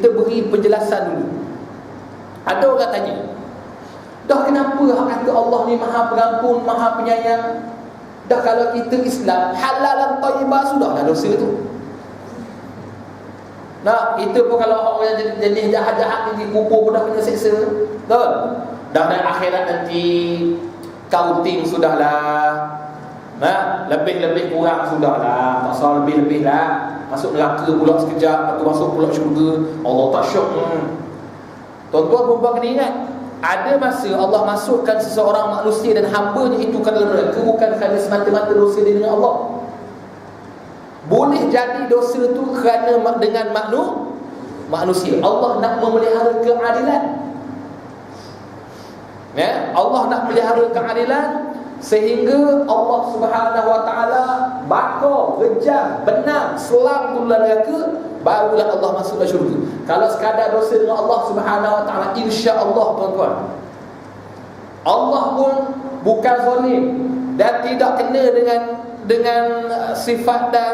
kita beri penjelasan dulu. Ada orang tanya, dah kenapa hak kata Allah ni Maha Pengampun, Maha Penyayang? Dah kalau kita Islam halalan thayyibah sudah dah dosa tu. Nah, kita pun kalau orang yang jenis jahat-jahat ni dikubur pun dah kena seksa. Betul? Dah dari akhirat nanti counting sudahlah. Nah, lebih-lebih kurang sudahlah. Tak salah lebih-lebih lah. Masuk neraka pula sekejap, lepas tu masuk pula syurga. Allah tak syok. Tuan-tuan perempuan kena ingat, ada masa Allah masukkan seseorang manusia dan hamba-Nya itu ke dalam neraka bukan kerana semata-mata dosa dia dengan Allah. Boleh jadi dosa tu kerana dengan manusia. Allah nak memelihara keadilan. Ya, Allah nak melihara keadilan sehingga Allah Subhanahu Wa Taala bakar, kejam, benam, selam tu dalam neraka, barulah Allah masuk ke syurga. Kalau sekadar dosa dengan Allah Subhanahu Wa Taala, insya-Allah tuan-tuan, Allah pun bukan zalim dan tidak kena dengan sifat dan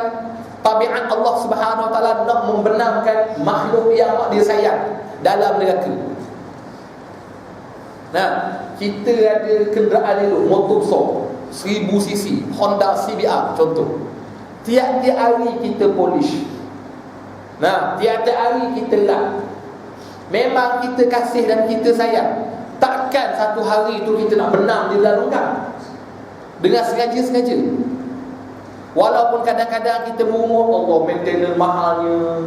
tabiat Allah Subhanahu Wa Taala nak membenamkan makhluk yang dia sayang dalam neraka. Nah, kita ada kenderaan elok, motor besar 1000 cc, Honda CBR contoh. Tiap-tiap hari kita polish. Nah, tiap-tiap hari kita lap. Memang kita kasih dan kita sayang. Takkan satu hari tu kita nak benam di dalam longgang dengan sengaja-sengaja. Walaupun kadang-kadang kita berumur, Allah maintenance mahalnya.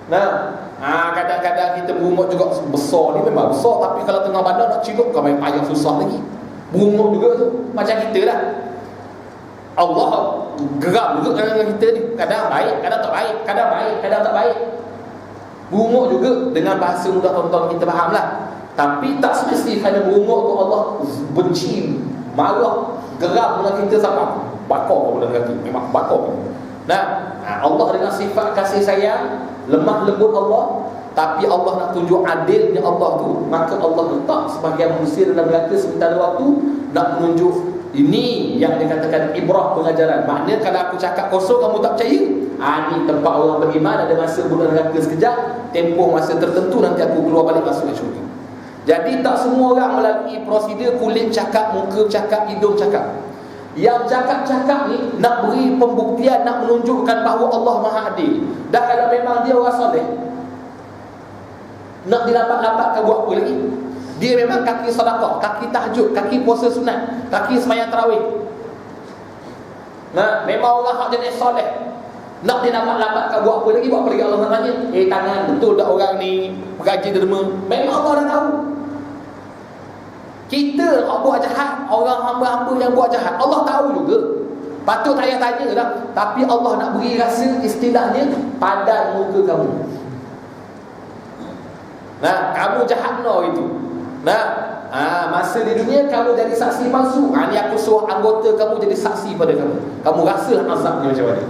Nah, kadang-kadang kita berumur juga besar ni memang besar, tapi kalau tengah badan nak cilup kau main payah susah lagi. Berumur juga tu macam kita lah. Allah geram juga dengan kita ni. Kadang baik, kadang tak baik, kadang baik, kadang tak baik. Berumur juga dengan bahasa mudah tonton kita faham lah. Tapi tak semesti kerana berumur tu Allah benci, marah, geram dengan kita sampai bakar pada kaki. Memang bakar. Nah, Allah dengan sifat kasih sayang, lemah lembut Allah, tapi Allah nak tunjuk adilnya Allah tu, maka Allah letak sebahagian manusia dalam neraka sementara waktu nak menunjuk ini yang dikatakan ibrah pengajaran. Maknanya kalau aku cakap kosong kamu tak percaya, ni tempat orang beriman, ada masa bulan neraka sekejap, tempoh masa tertentu nanti aku keluar balik masuk ke syurga. Jadi tak semua orang melalui prosedur kulit cakap, muka cakap, hidung cakap. Yang cakap-cakap ni nak beri pembuktian, nak menunjukkan bahawa Allah Maha Adil. Dan kalau memang dia orang soleh, nak dilambat-lambatkan buat apa lagi? Dia memang kaki sedekah, kaki tahajud, kaki puasa sunat, kaki sembahyang tarawih. Nah, memang orang hak jenis soleh, nak dilambat-lambatkan buat apa lagi? Buat apa lagi? Allah nak tanya, tangan betul tak orang ni bergaji derma? Memang Allah dah tahu. Kita buat jahat, orang hamba-hamba yang buat jahat, Allah tahu juga. Patut tak payah tanya dah. Tapi Allah nak beri rasa, istilahnya padan muka kamu. Nah, kamu jahat no itu. Nah, masa di dunia kamu jadi saksi palsu. Ni aku suruh anggota kamu jadi saksi pada kamu. Kamu rasa azabnya macam mana?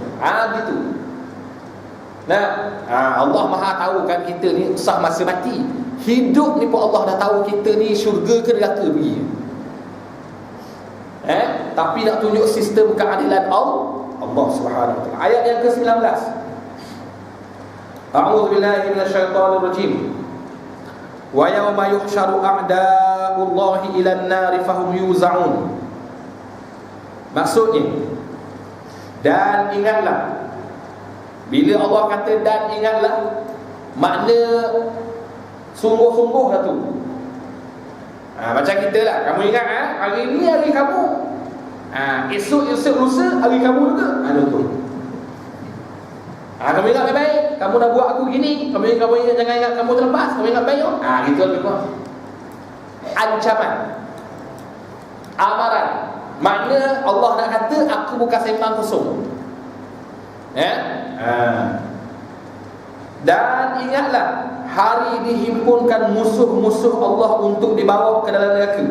Gitu. Nah, Allah Maha tahu kan kita ni sah masa mati. Hidup ni pun Allah dah tahu kita ni syurga ke neraka pergi. Tapi nak tunjuk sistem keadilan Allah Subhanahu wa taala. Ayat yang ke-19. A'udzubillahi minasyaitonirrajim. Wa yawma yuhsyaru a'da'ullahi ilan nari fahum yuza'un. Maksudnya, dan ingatlah, bila Allah kata dan ingatlah, makna sungguh-sungguh lah tu. Macam kita lah, kamu ingat hari ni hari kamu, esok-esok lusa hari kamu juga. Tu. Kamu ingat baik-baik, kamu dah buat aku gini, kamu ingat jangan ingat kamu terlepas, kamu ingat baik. Gitu lebih kurang. Ancaman, amaran. Makna Allah nak kata aku bukan sembang kosong. Dan ingatlah, hari dihimpunkan musuh-musuh Allah untuk dibawa ke dalam neraka.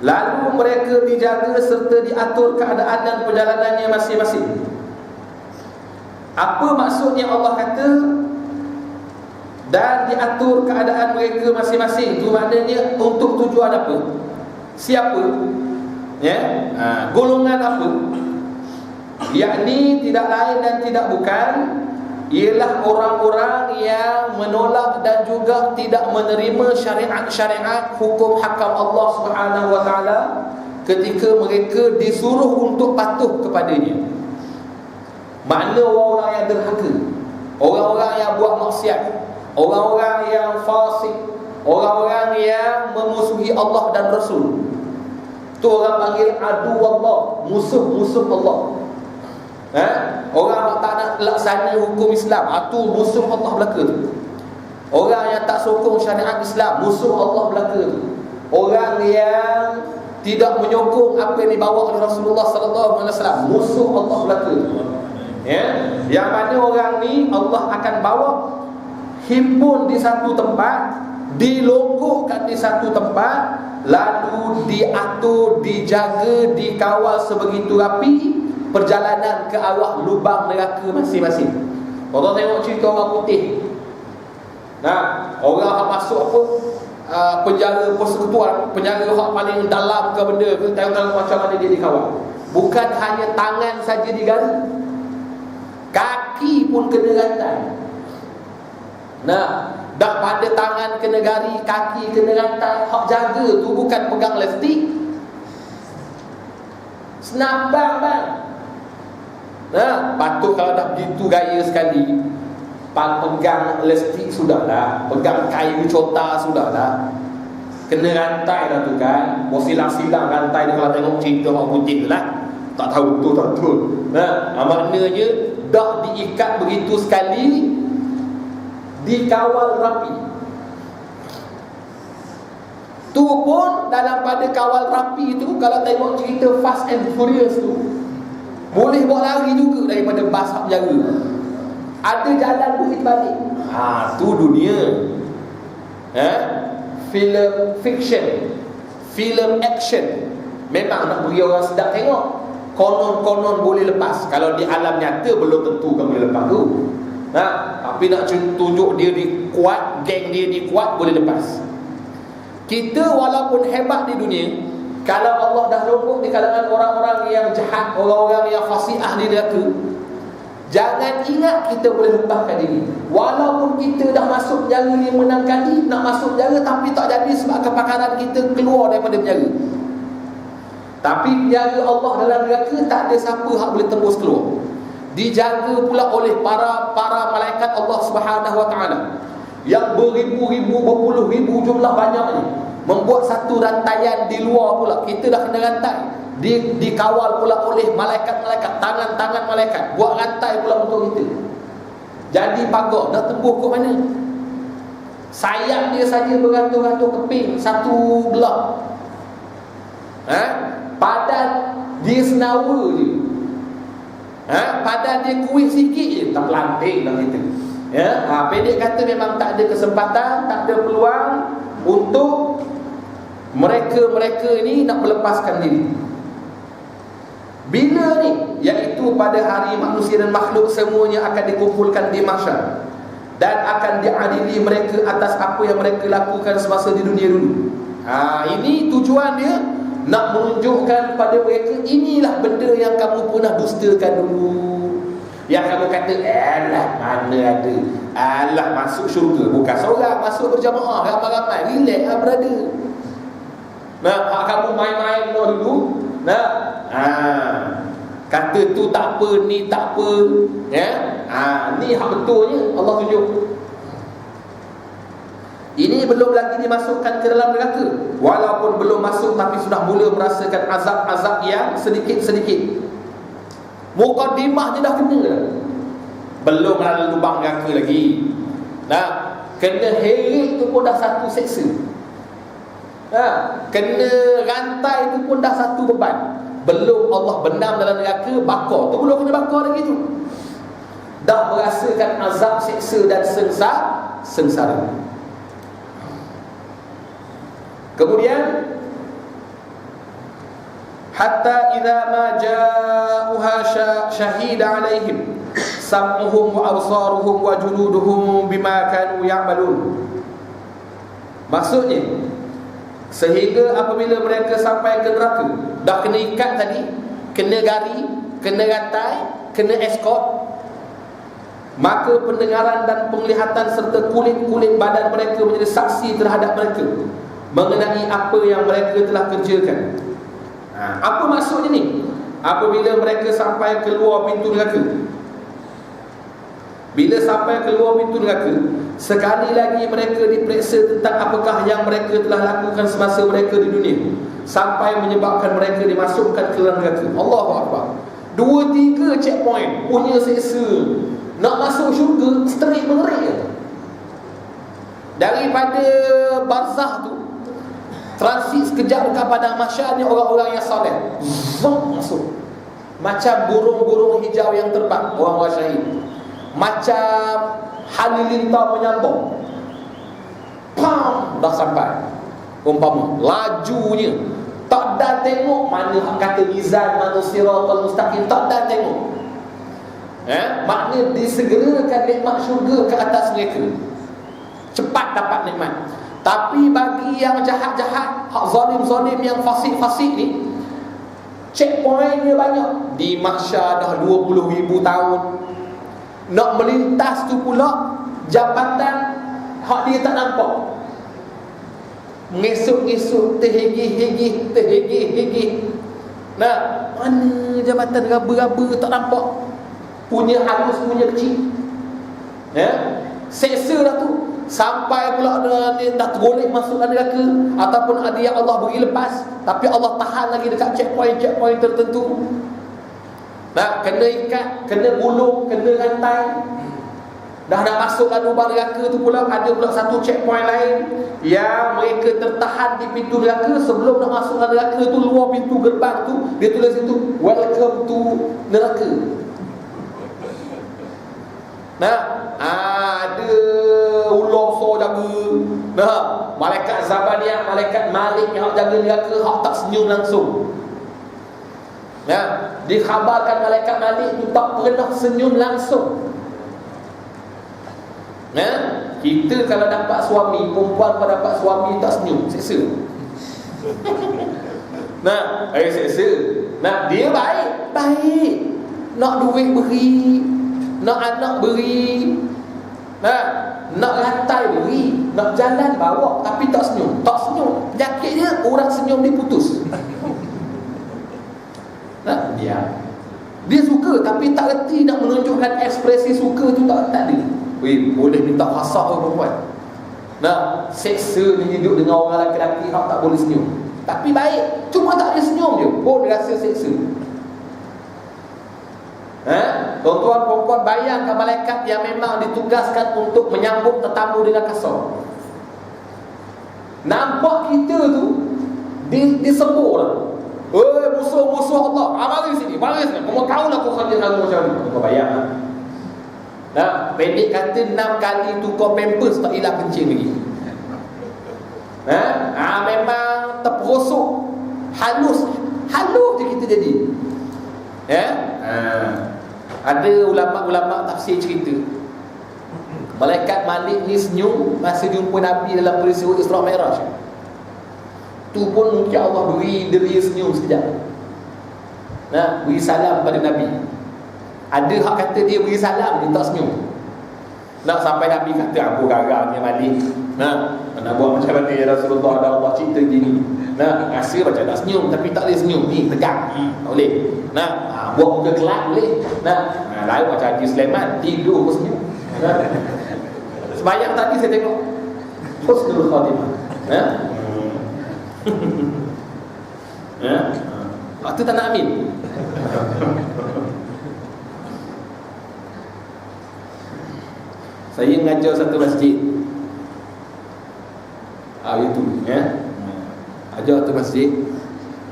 Lalu mereka dijaga serta diatur keadaan dan perjalanannya masing-masing. Apa maksudnya Allah kata dan diatur keadaan mereka masing-masing? Itu maknanya untuk tujuan apa? Siapa? Golongan apa? yakni tidak lain dan tidak bukan ialah orang-orang yang menolak dan juga tidak menerima syariat-syariat hukum hakam Allah Subhanahu wa taala ketika mereka disuruh untuk patuh kepadanya. Makna orang-orang yang derhaka, orang-orang yang buat maksiat, orang-orang yang fasik, orang-orang yang memusuhi Allah dan Rasul, tu orang panggil adu Allah, musuh-musuh Allah. Orang yang tak nak laksana hukum Islam, tu musuh Allah belaka tu. Orang yang tak sokong syariat Islam, musuh Allah belaka tu. Orang yang tidak menyokong apa yang dibawa oleh Rasulullah sallallahu alaihi wasallam, musuh Allah belaka tu. Yang mana orang ni Allah akan bawa himpun di satu tempat, dilonggokan di satu tempat, lalu diatur, dijaga, dikawal sebegitu rapi perjalanan ke arah lubang neraka masing-masing. Orang tengok cerita orang putih, orang yang masuk penjara persekutuan, penjara yang paling dalam ke benda ke, tengok macam mana dia dikawal. Bukan hanya tangan saja digari, kaki pun kena rantai. Dah pada tangan kena gari, kaki kena rantai. Hak jaga tu bukan pegang elastik, senabang bang. Patut kalau dah begitu gaya sekali, pegang elastik sudahlah, pegang kayu cota sudahlah, kena rantai dah tu kan. Silang-silang rantai dia kalau tengok cerita orang putih lah, tak tahu betul tak betul. Maknanya dah diikat begitu sekali, dikawal rapi. Tu pun dalam pada kawal rapi tu, kalau tengok cerita Fast and Furious tu, boleh bawa lari juga daripada bas hak penjara. Ada jalan duit balik. Tu dunia. Film fiction, film action, memang nak beri orang sedap tengok. Konon-konon boleh lepas. Kalau di alam nyata belum tentu kan boleh lepas tu. Tapi nak tunjuk dia di kuat, geng dia di kuat, boleh lepas. Kita walaupun hebat di dunia, kalau Allah dah longkok di kalangan orang-orang yang jahat, orang-orang yang fasiah di neraka, jangan ingat kita boleh lepaskan diri. Walaupun kita dah masuk penjara 5-6 kali, nak masuk penjara tapi tak jadi sebab kepakaran kita keluar daripada penjara. Tapi penjara Allah dalam neraka tak ada siapa yang boleh tembus keluar. Dijaga pula oleh para malaikat Allah Subhanahu wa taala yang beribu-ribu, berpuluh ribu jumlah banyaknya, membuat satu rantaian di luar pula. Kita dah kena rantai, dikawal pula oleh malaikat-malaikat, tangan-tangan malaikat buat rantai pula untuk kita. Jadi pagar dah tembus ke mana? Sayap dia saja beratus-ratus keping satu belah. Padan dia senawa je. Padan dia kuih sikit je, tak pelanting dah kita. Pendek kata memang tak ada kesempatan, tak ada peluang untuk mereka-mereka ini nak melepaskan diri. Bila ni? Iaitu pada hari manusia dan makhluk semuanya akan dikumpulkan di mahsyar, dan akan diadili mereka atas apa yang mereka lakukan semasa di dunia dulu. Ini tujuan dia, nak menunjukkan pada mereka, inilah benda yang kamu pernah dustakan dulu. Yang kamu kata, alah mana ada, alah masuk syurga bukan seorang, masuk berjamaah ramai-ramai, relax lah brother. Kamu main-main dulu. Kata tu tak apa, ni tak apa, ni hak betulnya Allah tunjuk. Ini belum lagi dimasukkan ke dalam neraka. Walaupun belum masuk, tapi sudah mula merasakan azab-azab yang sedikit-sedikit. Mukadimah je dah kena dah. Belum ada lubang neraka lagi. Kena heret tu pun dah satu seksa. Kena rantai tu pun dah satu beban. Belum Allah benam dalam neraka, bakar tu belum kena bakar lagi tu. Dah merasakan azab, seksa dan sengsara. Kemudian hatta idza ma ja'uha syahida alaihim sam'uhum wa absaruhum wa juluduhum bima kanu ya'malun. Maksudnya, sehingga apabila mereka sampai ke neraka, dah kena ikat tadi, kena gari, kena rantai, kena escort, maka pendengaran dan penglihatan serta kulit-kulit badan mereka menjadi saksi terhadap mereka mengenai apa yang mereka telah kerjakan. Apa maksudnya ni? Apabila mereka sampai keluar pintu neraka, bila sampai keluar pintu neraka, sekali lagi mereka diperiksa tentang apakah yang mereka telah lakukan semasa mereka di dunia, sampai menyebabkan mereka dimasukkan ke dalam neraka. Allahu Akbar. 2-3 checkpoint punya seksa. Nak masuk syurga straight mengerik. Daripada barzah tu, transit sekejap dekat padang mahsyar ni, orang-orang yang soleh masuk. Macam burung-burung hijau yang terbang, orang-orang syahid. Macam halilintar menyambung, pam, dah sampai. Umpama lajunya, tak dah tengok mana kata mizan, mana siratal mustaqim, tak dah tengok. Maknanya disegerakan nikmat syurga ke atas mereka, cepat dapat nikmat. Tapi bagi yang jahat-jahat, hak zalim-zalim, yang fasik-fasik ni, checkpointnya banyak. Di mahsyar dah 20,000 tahun. Nak melintas tu pula jabatan hak dia tak nampak. Mengesuk-esuk, terhegih-hegih. Nah, mana jabatan raba-raba tak nampak. Punya halus, punya kecil. Seksa dah tu. Sampai pula dah tergolek masuk dalam neraka, ataupun ada yang Allah beri lepas, tapi Allah tahan lagi dekat checkpoint tertentu. Nah, kena ikat, kena gulung, kena rantai. Dah nak masuk dalam lubang neraka tu pula, ada pula satu checkpoint lain yang mereka tertahan di pintu neraka. Sebelum nak masuk dalam neraka tu, luar pintu gerbang tu dia tulis itu, welcome to neraka. Nah, ada ular besar jaga. Nah, malaikat Zabaniyah, malaikat Malik yang jaga neraka, hak tak senyum langsung. Nah, dikhabarkan malaikat Malik tu tak pernah senyum langsung. Nah, kita kalau dapat suami, perempuan kalau dapat suami tak senyum, seksa. Nah, seksa. Nah, dia baik. Nak duit beri, nak anak beri, nak rantai beri, nak jalan bawa, tapi tak senyum. Penyakitnya orang senyum dia putus. Dia suka tapi tak reti nak menunjukkan ekspresi suka tu, tak ada. Boleh minta khasah ke perempuan. Seksa dia hidup dengan orang lelaki-lelaki hak tak boleh senyum, tapi baik, cuma tak boleh senyum je pun rasa seksa. Tuan-tuan perempuan, bayangkan malaikat yang memang ditugaskan untuk menyambut tetamu dengan kasar. Nampak kita tu disebut lah, musuh-musuh Allah, mari sini. Kamu tahu lah kau kerja lagu macam ni. Kau bayang. Pendek kata 6 kali tukar pampers tak hilang kencing lagi. Memang terperosok, halus je kita jadi. Ada ulama-ulama tafsir cerita, malaikat Malik ni senyum masa jumpa Nabi dalam peristiwa Isra Mi'raj. Tu pun mungkin Allah beri dia senyum sekejap. Beri salam pada Nabi. Ada hak kata dia beri salam, dia tak senyum. Sampai Nabi kata, apa garangnya Malik, nak buat macam mana ya Rasulullah, ada Allah cerita gini. Rasa macam nak senyum tapi tak boleh senyum. Ni tegang, tak boleh. Buat muka kelak boleh. Lain macam Haji Sulaiman, tidur pun senyum. Sebayang tadi saya tengok husnul khatimah. Waktu tak nak amin. Saya mengajar satu masjid. Itu ajar satu masjid.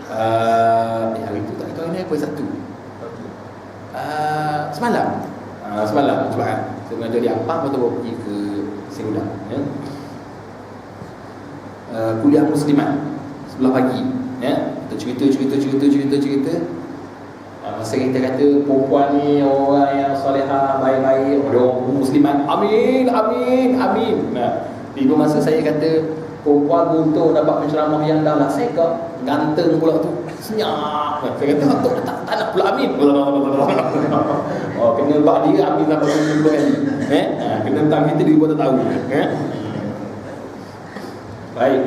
Hari itu tak tahu ini apa satu. Semalam Jumaat saya mengajar di Ampang, lepas tu bawa pergi ke Singudang, kuliah muslimat sebelah pagi. Kita cerita. Masa kita kata perempuan ni orang yang salihah, baik-baik, orang muslimat, amin. Tiba masa saya kata perempuan untuk dapat penceramah yang dah lah seka, ganteng pula tu. Senyap. Saya kata tak nak pula amin. Oh, kena bak dia amin apa semua kan. Kena tang kita dia buat tak tahu. Baik.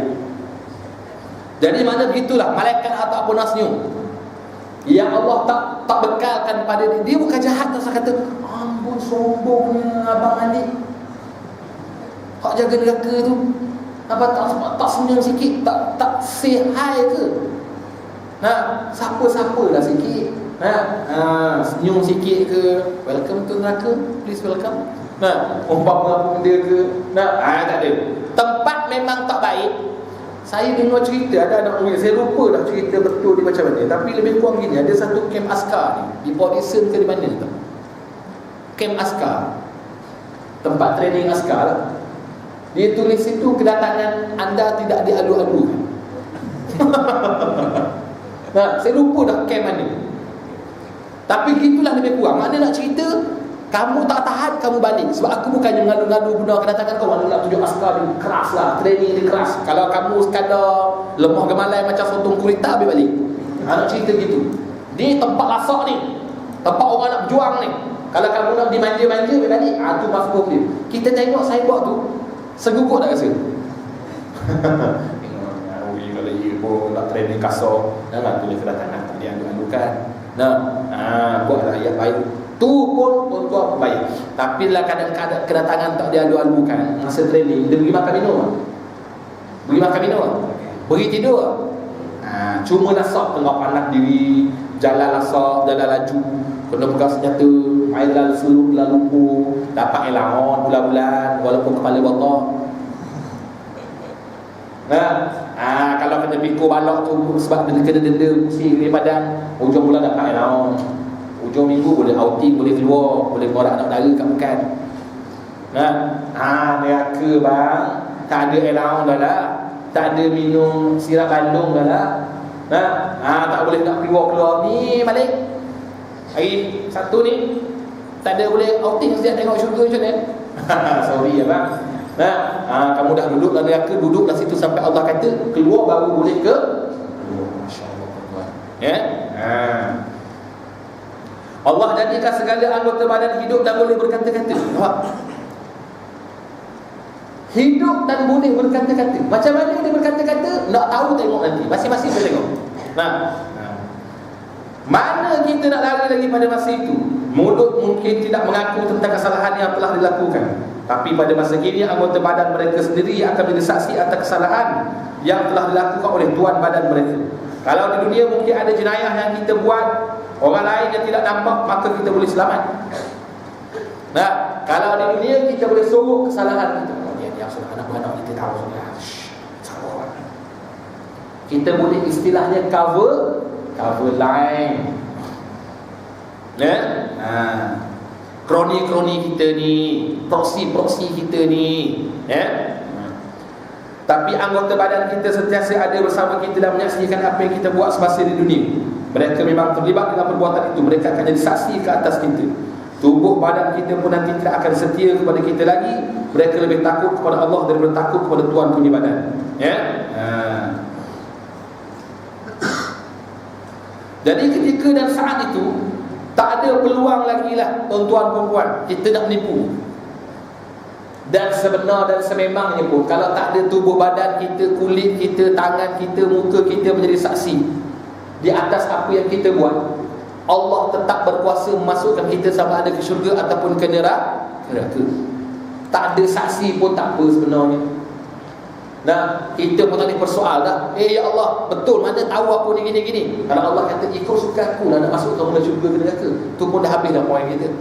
Jadi mana begitulah malaikat ataupun nasnyum yang Allah tak bekalkan pada dia bukan jahat tak kata ampun sombongnya abang Ali. Hak jaga neraka tu apa tak senyum sikit, tak say hi ke? Siapa lah sikit. Senyum sikit ke? Welcome to neraka, please welcome. Umpama apa benda ke? Tak ada. Tempat memang tak baik. Saya dengar cerita ada anak murid, saya lupa dah cerita betul dia macam mana, tapi lebih kurang gini, ada satu camp askar ni, di Port Dickson ke di mana tu? Camp askar, tempat training askar. Dia tulis itu kedatangan anda tidak dialu-alukan. Saya lupa dah camp mana. Tapi gitulah lebih kurang. Mana nak cerita, kamu tak tahan, kamu balik. Sebab aku bukannya mengadu-ngadu guna kedatangan kau. Mana nak tunjuk askar dia keras lah, training dia keras. Kalau kamu sekadar lemah gemalai macam sotong kurita, habis balik. Nak cerita gitu. Ni tempat lasak ni, tempat orang nak berjuang ni. Kalau kamu nak dimanja-manja, habis balik. Tu mafhum dia. Kita tengok saya buat tu, seguguk tak rasa? Tengok, kalau ia pun nak training kasar, jangan tulis kedatangan tak diadu-adukan. Buatlah ayat baik. Tu pun tuan baik. Tapi lah kadang-kadang kedatangan tak dialu-alukan. Masa training dia beri makan minum. Beri tidur. Cuma lasak tengok panas diri, jalan lasak, jalan laju, kena pegang senjata, air lalu lumpur, dapat elahon bulan-bulan walaupun kepala botak. Kalau kena pikul balok tu sebab dia kena denda pusing di badan, hujung bulan dapat elahon. Hujung minggu boleh outing, boleh keluar, boleh borak anak dara kat pekan. Neraka bang, tak ada allowance dah lah, tak ada minum sirap bandung dah lah. Tak boleh nak keluar ni balik. Hari Sabtu ni tak ada boleh outing, setiap tengok syurga macam mana. Sorry ya bang. Kamu dah duduk dalam neraka, duduklah situ sampai Allah kata keluar baru boleh ke. Masya-Allah tuan. Allah jadikan segala anggota badan hidup dan boleh berkata-kata. Hidup dan boleh berkata-kata. Macam mana dia berkata-kata? Nak tahu tengok nanti. Masing-masing boleh tengok. Mana kita nak lari lagi pada masa itu? Mulut mungkin tidak mengaku tentang kesalahan yang telah dilakukan, tapi pada masa kini anggota badan mereka sendiri akan menjadi saksi atas kesalahan yang telah dilakukan oleh tuan badan mereka. Kalau di dunia mungkin ada jenayah yang kita buat, orang lain yang tidak nampak, maka kita boleh selamat. Kalau di dunia kita boleh sorok kesalahan kita. Dia sudah anak-anak kita tahu sudah. Sabar. Kita boleh istilahnya cover line. Kroni-kroni kita ni, proksi kita ni, Tapi anggota badan kita sentiasa ada bersama kita dan menyaksikan apa yang kita buat semasa di dunia. Mereka memang terlibat dalam perbuatan itu. Mereka akan jadi saksi ke atas kita. Tubuh badan kita pun nanti tidak akan setia kepada kita lagi. Mereka lebih takut kepada Allah daripada takut kepada Tuhan punya badan. Jadi ketika dan saat itu tak ada peluang lagi lah tuan-tuan perempuan kita nak menipu. Dan sebenar dan sememangnya pun, kalau tak ada tubuh badan kita, kulit kita, tangan kita, muka kita menjadi saksi di atas apa yang kita buat, Allah tetap berkuasa memasukkan kita sama ada ke syurga ataupun ke neraka. Tak ada saksi pun tak apa sebenarnya. Kita pun tak boleh persoal dah. Ya Allah, betul mana tahu apa ni gini-gini. Kalau Allah kata ikut suka aku lah nak masuk kamu ke syurga ke neraka, tu pun dah habis dah poin kita.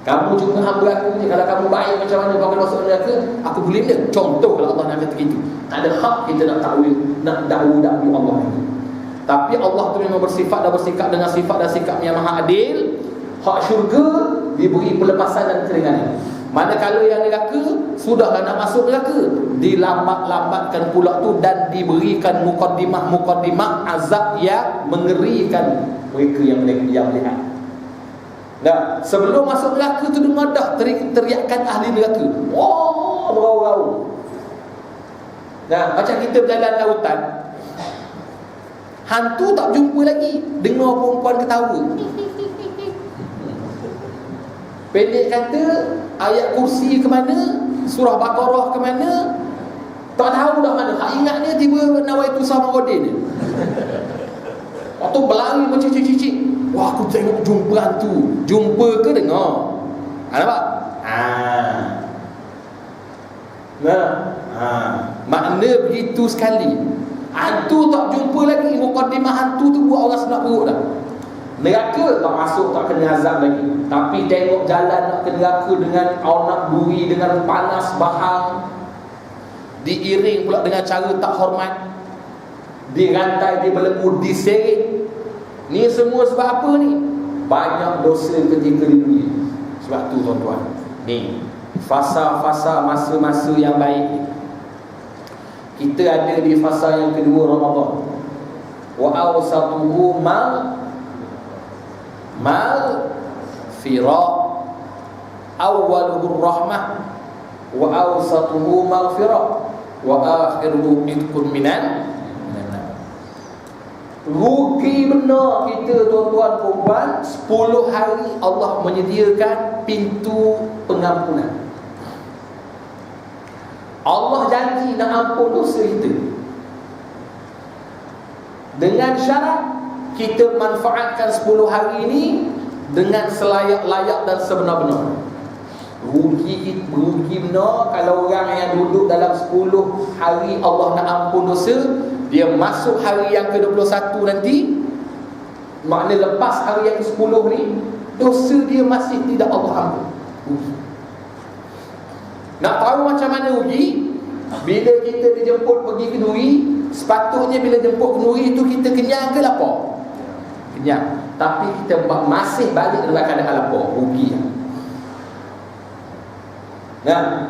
Kamu cuma hamba aku je. Kalau kamu baik macam mana kau akan masuk neraka, aku boleh dia. Contoh kalau Allah nak kata gitu. Tak ada hak kita nak takwil, nak dakwa Allah itu. Tapi Allah tu memang bersifat dan bersikap dengan sifat dan sikap yang maha adil. Hak syurga diberi pelepasan dan keringanan. Manakala yang neraka sudahlah nak masuk neraka, dilambat-lambatkan pula tu dan diberikan mukaddimah azab yang mengerikan mereka yang melihat. Sebelum masuk neraka tu dengar dah teriakan ahli neraka. Wah, berau-rau. Macam kita berjalan lautan. Hantu tak jumpa lagi, dengar perempuan ketawa. Pendek kata, ayat kursi ke mana, surah Baqarah ke mana, tak tahu dah mana. Tak ingat dia tiba nawaitu sama Rodin dia. Waktu berlari macam cicik-cicik. Wah, aku tengok jumpa hantu. Jumpa ke dengar? Nampak? Makna begitu sekali. Hantu tak jumpa lagi. Mukadimah hantu tu buat orang senang perut dah. Neraka tak masuk, tak kena azab lagi. Tapi tengok jalan nak ke neraka dengan aunak duri, dengan panas bahang, diiring pula dengan cara tak hormat, dirantai, dibelenggu, diseret. Ni semua sebab apa ni? Banyak dosa ketika di dunia. Sebab tu tuan-tuan, ni fasa-fasa masa-masa yang baik. Kita ada di fasa yang kedua Ramadan. Wa awsatuhu maghfirah, awwaluhu rahmah, wa awsatuhu maghfirah, wa akhiruhu itqun minan. Rugi benar kita tuan-tuan perempuan. 10 hari Allah menyediakan pintu pengampunan. Allah janji nak ampun dosa kita, dengan syarat kita manfaatkan 10 hari ini dengan selayak-layak dan sebenar-benar. Rugi benar kalau orang yang duduk dalam 10 hari Allah nak ampun dosa, dia masuk hari yang ke-21 nanti, makna lepas hari yang ke-10 ni, dosa dia masih tidak Allah ampun. Rugi. Nak tahu macam mana rugi? Bila kita dijemput pergi ke Duri, sepatutnya bila jemput ke Duri itu kita kenyang ke lapar? Kenyang. Tapi kita masih balik dalam keadaan lapar. Rugi. Nah,